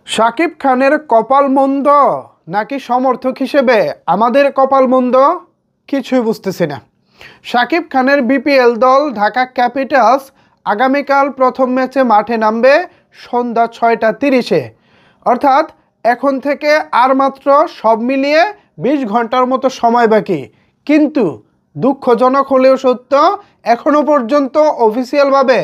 শাকিব খানের কপাল মন্দ নাকি সমর্থক হিসেবে আমাদের কপাল মন্দ কিছুই বুঝতেছি না। শাকিব খানের বিপিএল দল ঢাকা ক্যাপিটালস আগামীকাল প্রথম ম্যাচে মাঠে নামবে সন্ধ্যা 6টা 30-এ, অর্থাৎ এখন থেকে আর মাত্র সব মিলিয়ে 20 ঘন্টার মতো সময় বাকি। কিন্তু দুঃখজনক হলেও সত্য, এখনও পর্যন্ত অফিসিয়ালভাবে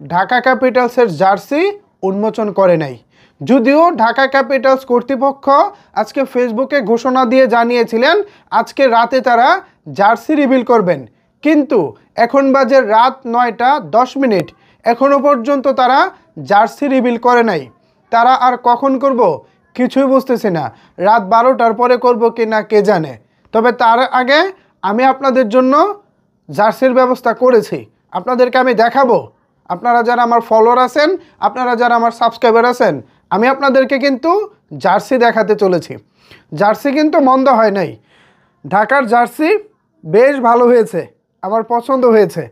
ঢাকা ক্যাপিটালসের জার্সি উন্মোচন করে নাই। যদিও ঢাকা ক্যাপিটালস কর্তৃপক্ষ আজকে ফেসবুকে ঘোষণা দিয়ে জানিয়েছিলেন আজকে রাতে তারা জার্সি রিভিল করবেন, কিন্তু এখন বাজে রাত 9টা 10 মিনিট, এখনও পর্যন্ত তারা জার্সি রিভিল করে নাই। তারা আর কখন করব কিছুই বুঝতেছি না, রাত 12টার পরে করব কি না কে জানে। তবে তার আগে আমি আপনাদের জন্য জার্সির ব্যবস্থা করেছি, আপনাদেরকে আমি দেখাবো। আপনারা যারা আমার ফলোয়ার আছেন, আপনারা যারা আমার সাবস্ক্রাইবার আছেন, আমি আপনাদেরকে কিন্তু জার্সি দেখাতে চলেছি। জার্সি কিন্তু মন্দ হয় নাই, ঢাকার জার্সি বেশ ভালো হয়েছে, আমার পছন্দ হয়েছে।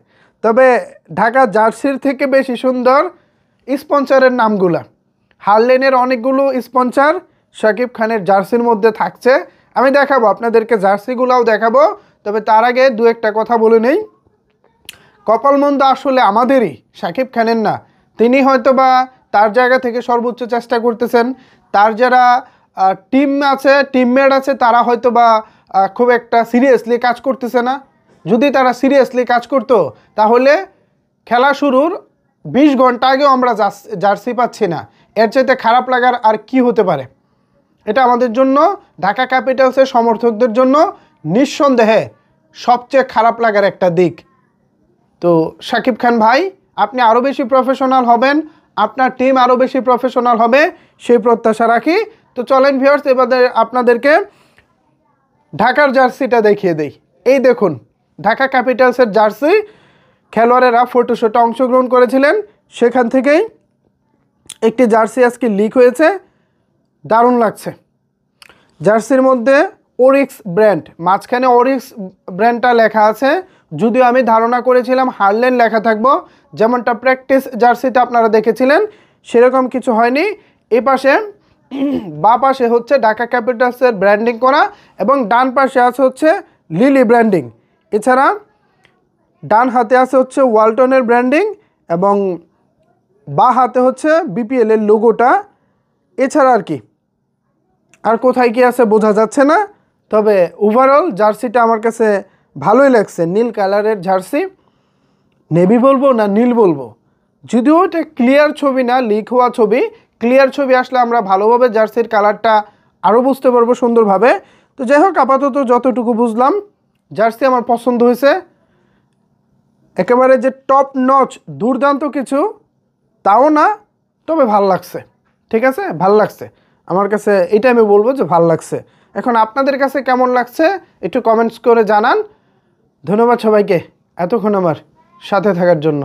তবে ঢাকা জার্সির থেকে বেশি সুন্দর স্পন্সরের নামগুলা। হারলেনের অনেকগুলো স্পন্সর শাকিব খানের জার্সির মধ্যে থাকছে, আমি দেখাবো আপনাদেরকে, জার্সিগুলাও দেখাবো। তবে তার আগে দু একটা কথা বলে নেই। কপালমন্দ আসলে আমাদেরই, শাকিব খানের না। তিনি হয়তো বা তার জায়গা থেকে সর্বোচ্চ চেষ্টা করতেছেন, তার যারা টিম আছে, টিমমেট আছে, তারা হয়তো বা খুব একটা সিরিয়াসলি কাজ করতেছে না। যদি তারা সিরিয়াসলি কাজ করতো তাহলে খেলা শুরুর 20 ঘন্টা আগেও আমরা জার্সি পাচ্ছি না। এর চাইতে খারাপ লাগার আর কি হতে পারে? এটা আমাদের জন্য, ঢাকা ক্যাপিটালসের সমর্থকদের জন্য নিঃসন্দেহে সবচেয়ে খারাপ লাগার একটা দিক। তো শাকিব খান ভাই, আপনি আরও বেশি প্রফেশনাল হবেন, আপনার টিম আরও বেশি প্রফেশনাল হবে, সেই প্রত্যাশা রাখি। তো চলেন ভিউয়ার্স, এবার আপনাদেরকে ঢাকার জার্সিটা দেখিয়ে দেই। এই দেখুন ঢাকা ক্যাপিটালসের জার্সি। খেলোয়াড়েরা ফটোশুটে অংশগ্রহণ করেছিলেন, সেখান থেকেই একটি জার্সি আজকে লিক হয়েছে, দারুণ লাগছে। জার্সির মধ্যে ওরিক্স ব্র্যান্ড, মাঝখানে ওরিক্স ব্র্যান্ডটা লেখা আছে, যদিও আমি ধারণা করেছিলাম হারলেন লেখা থাকবো, যেমনটা প্র্যাকটিস জার্সিতে আপনারা দেখেছিলেন, সেরকম কিছু হয়নি। এই পাশে বা পাশে হচ্ছে ঢাকা ক্যাপিটালসের ব্র্যান্ডিং করা এবং ডান পাশে আছে হচ্ছে লিলি ব্র্যান্ডিং। এছাড়া ডান হাতে আছে হচ্ছে ওয়ালটনের ব্র্যান্ডিং এবং বা হাতে হচ্ছে বিপিএলের লোগোটা। এছাড়া আর কি, আর কোথায় কি আছে বোঝা যাচ্ছে না। তবে ওভারঅল জার্সিটা আমার কাছে ভালোই লাগছে। নীল কালারের জার্সি, নেভি বলবো না নীল বলবো, যদিও এটা ক্লিয়ার ছবি না, লিক হওয়া ছবি। ক্লিয়ার ছবি আসলে আমরা ভালোভাবে জার্সির কালারটা আরও বুঝতে পারবো সুন্দরভাবে। তো যাই হোক, আপাতত যতটুকু বুঝলাম জার্সি আমার পছন্দ হয়েছে। একেবারে যে টপ নচ দুর্দান্ত কিছু তাও না, তবে ভাল লাগছে। ঠিক আছে, ভাল লাগছে আমার কাছে, এটা আমি বলবো যে ভাল লাগছে। এখন আপনাদের কাছে কেমন লাগছে একটু কমেন্টস করে জানান। ধন্যবাদ সবাইকে এতক্ষণ আমার সাথে থাকার জন্য।